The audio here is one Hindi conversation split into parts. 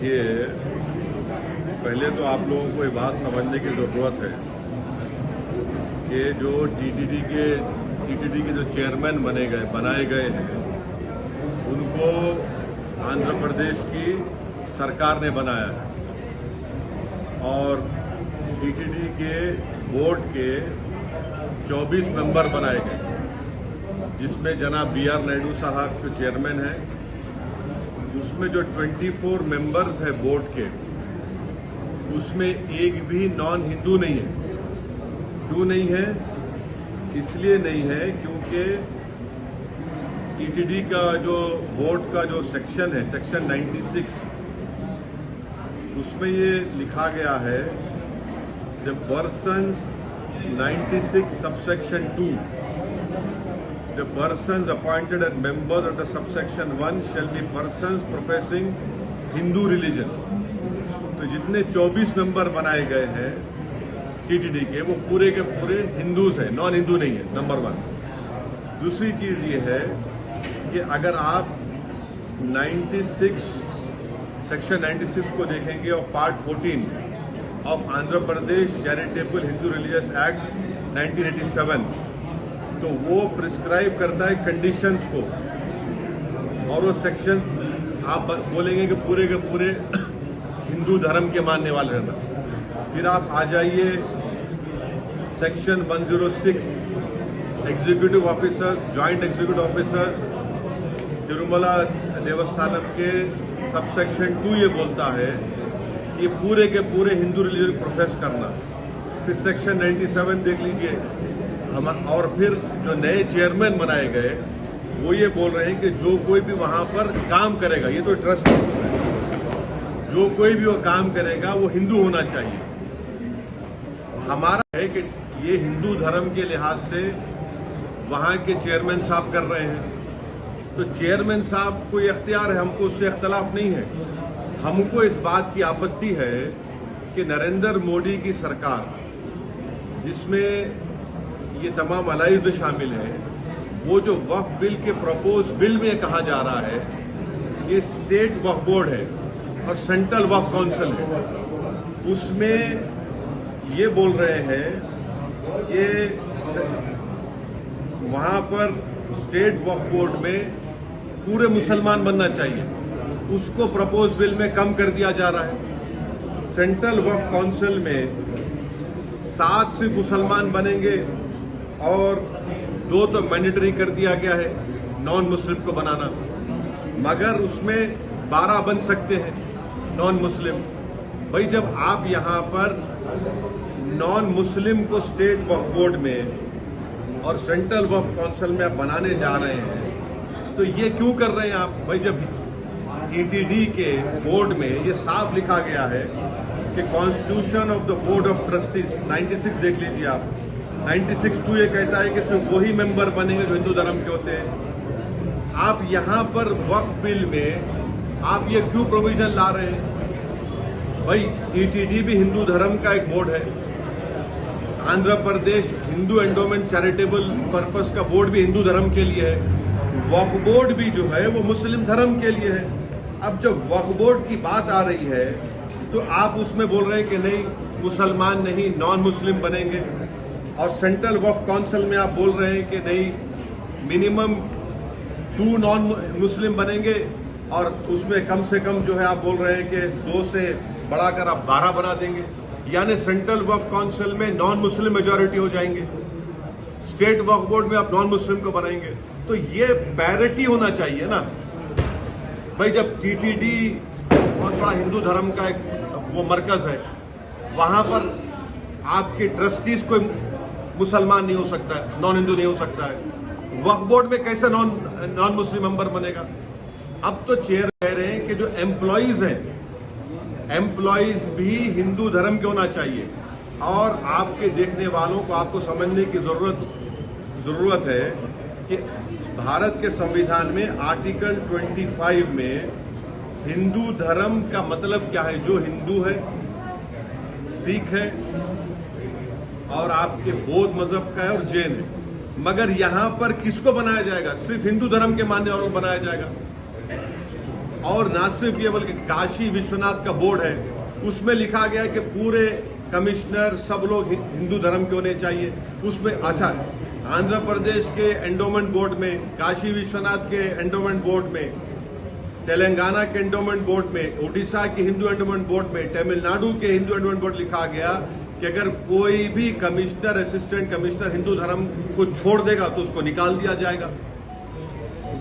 देखिए, पहले तो आप लोगों को ये बात समझने की ज़रूरत है कि जो टीटीडी के जो चेयरमैन बनाए गए हैं, उनको आंध्र प्रदेश की सरकार ने बनाया है और टीटीडी के बोर्ड के 24 मेंबर बनाए गए, जिसमें जनाब BR नायडू साहब जो चेयरमैन हैं, उसमें जो 24 मेंबर्स है बोर्ड के, उसमें एक भी नॉन हिंदू नहीं है। क्यों नहीं है? इसलिए नहीं है क्योंकि टीटीडी का जो बोर्ड का जो सेक्शन है, सेक्शन 96, उसमें ये लिखा गया है, the persons 96 subsection 2, the persons appointed as members of the subsection 1 shall be persons professing Hindu religion। तो जितने 24 मेंबर बनाए गए हैं टीटीडी के, वो पूरे के पूरे हिंदूज हैं, नॉन हिंदू नहीं है, नंबर 1। दूसरी चीज ये है कि अगर आप 96 सेक्शन 96 को देखेंगे और part 14 of Andhra Pradesh charitable Hindu religious act 1987, तो वो प्रिस्क्राइब करता है कंडीशंस को, और वो सेक्शंस आप बोलेंगे कि पूरे के पूरे हिंदू धर्म के मानने वाले रहना। फिर आप आ जाइए section 106, executive officers, joint executive officers Tirumala Devasthanam के सबसेक्शन 2 ये बोलता है कि पूरे के पूरे हिंदू रिलीजन प्रोफेस करना। फिर सेक्शन 97 देख लीजिए, और फिर जो नए चेयरमैन बनाए गए, वो ये बोल रहे हैं कि जो कोई भी वहां पर काम करेगा, ये तो ट्रस्ट है, जो कोई भी वो काम करेगा वो हिंदू होना चाहिए। हमारा है कि ये हिंदू धर्म के लिहाज से वहां के चेयरमैन साहब कर रहे हैं, तो चेयरमैन साहब को ये अख्तियार है, हमको उससे इख्तलाफ नहीं है। हमको इस बात की आपत्ति है कि नरेंद्र मोदी की सरकार, जिसमें ये तमाम अलाइज शामिल है, वो जो वक्फ बिल के प्रपोज बिल में कहा जा रहा है, ये स्टेट वक्फ बोर्ड है और सेंट्रल वक्फ काउंसिल है, उसमें ये बोल रहे हैं कि वहां पर स्टेट वक्फ बोर्ड में पूरे मुसलमान बनना चाहिए, उसको प्रपोज बिल में कम कर दिया जा रहा है। सेंट्रल वक्फ काउंसिल में 7 सिर्फ मुसलमान बनेंगे और 2 तो मैंडेटरी कर दिया गया है नॉन मुस्लिम को बनाना, मगर उसमें 12 बन सकते हैं नॉन मुस्लिम। भाई, जब आप यहां पर नॉन मुस्लिम को स्टेट वक्फ बोर्ड में और सेंट्रल वक्फ काउंसिल में आप बनाने जा रहे हैं, तो ये क्यों कर रहे हैं आप? भाई, जब टीटीडी के बोर्ड में ये साफ लिखा गया है कि constitution of the board of trustees 96 देख लीजिए आप, 96(2) ये कहता है कि सिर्फ वही मेंबर बनेंगे जो हिंदू धर्म के होते हैं। आप यहां पर वक्फ बिल में आप ये क्यों प्रोविजन ला रहे हैं? भाई, टीटीडी भी हिंदू धर्म का एक बोर्ड है, Andhra Pradesh Hindu endowment charitable purpose का बोर्ड भी हिंदू धर्म के लिए है, वक्फ बोर्ड भी जो है वो मुस्लिम धर्म के लिए है। अब जब वक्फ बोर्ड की बात आ रही है, तो आप उसमें बोल रहे हैं कि नहीं, मुसलमान नहीं, नॉन मुस्लिम बनेंगे, और सेंट्रल वक्फ काउंसिल में आप बोल रहे हैं कि नहीं, मिनिमम 2 नॉन मुस्लिम बनेंगे, और उसमें कम से कम जो है आप बोल रहे हैं कि 2 से बढ़ाकर आप 12 बना देंगे, यानी सेंट्रल वक्फ काउंसिल में नॉन मुस्लिम मेजॉरिटी हो जाएंगे, स्टेट वक्फ बोर्ड में आप नॉन मुस्लिम को बनाएंगे। तो ये पैरिटी होना चाहिए ना भाई। जब टीटीडी बहुत बड़ा हिंदू धर्म का एक वो मरकज है, वहां पर आपके ट्रस्टीज कोई मुसलमान नहीं हो सकता है, नॉन हिंदू नहीं हो सकता है, वक्फ बोर्ड में कैसे नॉन मुस्लिम मेंबर बनेगा? अब तो चेयर कह रहे हैं कि जो एम्प्लॉइज हैं, एम्प्लॉइज भी हिंदू धर्म के होना चाहिए। और आपके देखने वालों को आपको समझने की जरूरत है कि भारत के संविधान में आर्टिकल 25 में हिंदू धर्म का मतलब क्या है? जो हिंदू है, सिख है और आपके बौद्ध मजहब का है और जैन है। मगर यहां पर किसको बनाया जाएगा? सिर्फ हिंदू धर्म के मानने वालों को बनाया जाएगा। और ना सिर्फ ये बल्कि काशी विश्वनाथ का बोर्ड है, उसमें लिखा गया है कि पूरे कमिश्नर सब लोग हिंदू धर्म के होने चाहिए। उसमें अच्छा, आंध्र प्रदेश के एंडोमेंट बोर्ड में, काशी विश्वनाथ के एंडोमेंट बोर्ड में, तेलंगाना के एंडोमेंट बोर्ड में, उड़ीसा के हिंदू एंडोमेंट बोर्ड में, तमिलनाडु के हिंदू एंडोमेंट बोर्ड लिखा गया कि अगर कोई भी कमिश्नर, असिस्टेंट कमिश्नर हिंदू धर्म को छोड़ देगा तो उसको निकाल दिया जाएगा।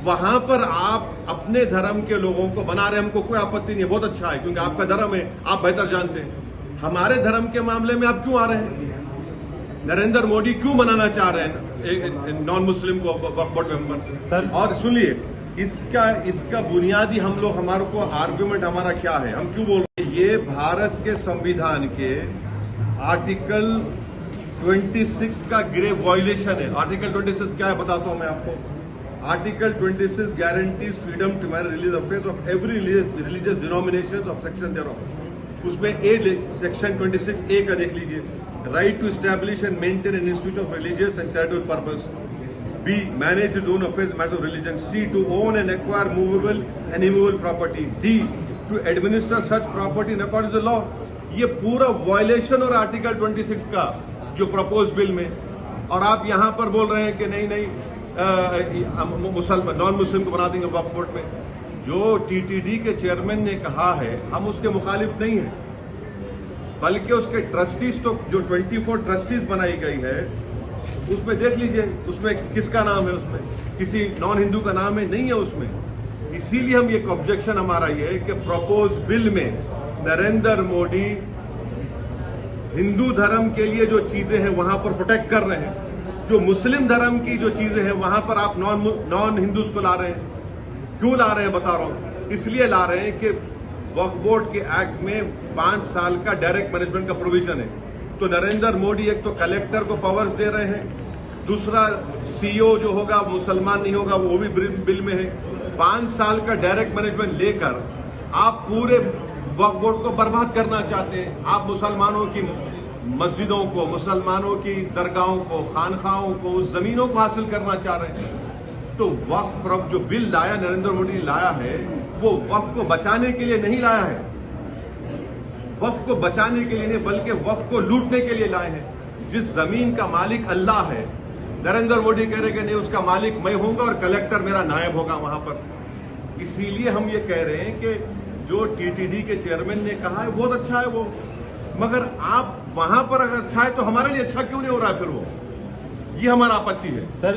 वहां पर आप अपने धर्म के लोगों को बना रहे, हमको कोई आपत्ति नहीं है, बहुत अच्छा है, क्योंकि आपका धर्म है, आप बेहतर जानते हैं। हमारे धर्म के मामले में आप क्यों आ रहे हैं? नरेंद्र मोदी क्यों बनाना चाह रहे हैं नॉन मुस्लिम को वक्फ बोर्ड मेंबर? सर, और सुनिए, इसका बुनियादी हमारे को आर्ग्यूमेंट हमारा क्या है, हम क्यों बोल रहे हैं? ये भारत के संविधान के आर्टिकल 26 का ग्रेव वायलेशन है। आर्टिकल 26 क्या है बताता हूं मैं आपको। Article 26 guarantees freedom to marry religious affairs of every religious denominations of section thereof। उसमें सेक्शन 26A का देख लीजिए, right to establish and maintain an institution of religious and charitable purpose. B, manage his own affairs, matter of religion। C, to own and acquire movable and immovable property। D, to administer such property in accordance with the law। ये पूरा वायलेशन और आर्टिकल 26 का जो प्रपोज बिल में, और आप यहां पर बोल रहे हैं कि नहीं मुसलमान नॉन मुस्लिम को बना देंगे वक्फ बोर्ड में। जो टीटीडी के चेयरमैन ने कहा है, हम उसके मुखालिफ नहीं है, बल्कि उसके ट्रस्टीज, तो जो 24 ट्रस्टीज बनाई गई है उसमें देख लीजिए, उसमें किसका नाम है? उसमें किसी नॉन हिंदू का नाम है? नहीं है उसमें। इसीलिए हम एक ऑब्जेक्शन हमारा ये है कि प्रपोज बिल में नरेंद्र मोदी हिंदू धर्म के लिए जो चीजें हैं वहां पर प्रोटेक्ट कर रहे हैं, जो मुस्लिम धर्म की जो चीजें हैं वहां पर आप नॉन हिंदूज को ला रहे हैं। क्यों ला रहे हैं बता रहा हूं, इसलिए ला रहे हैं कि वक्फ बोर्ड के एक्ट में 5 साल का डायरेक्ट मैनेजमेंट का प्रोविजन है। तो नरेंद्र मोदी एक तो कलेक्टर को पावर्स दे रहे हैं, दूसरा सीईओ जो होगा मुसलमान नहीं होगा, वो भी बिल में है। 5 साल का डायरेक्ट मैनेजमेंट लेकर आप पूरे वक्फ बोर्ड को बर्बाद करना चाहते हैं। आप मुसलमानों की मस्जिदों को, मुसलमानों की दरगाहों को, खानखाहों को, उस जमीनों को हासिल करना चाह रहे हैं। तो वक्फ जो बिल लाया नरेंद्र मोदी लाया है, वो वक्फ को बचाने के लिए नहीं लाया है, वक्फ को बचाने के लिए नहीं बल्कि वक्फ को लूटने के लिए लाए हैं। जिस जमीन का मालिक अल्लाह है, नरेंद्र मोदी कह रहे कि नहीं उसका मालिक मैं होऊंगा और कलेक्टर मेरा नायब होगा वहां पर। इसीलिए हम ये कह रहे हैं कि जो टीटीडी के चेयरमैन ने कहा है बहुत अच्छा है वो, मगर आप वहां पर अगर अच्छा है तो हमारे लिए अच्छा क्यों नहीं हो रहा है फिर वो? ये हमारा आपत्ति है। सर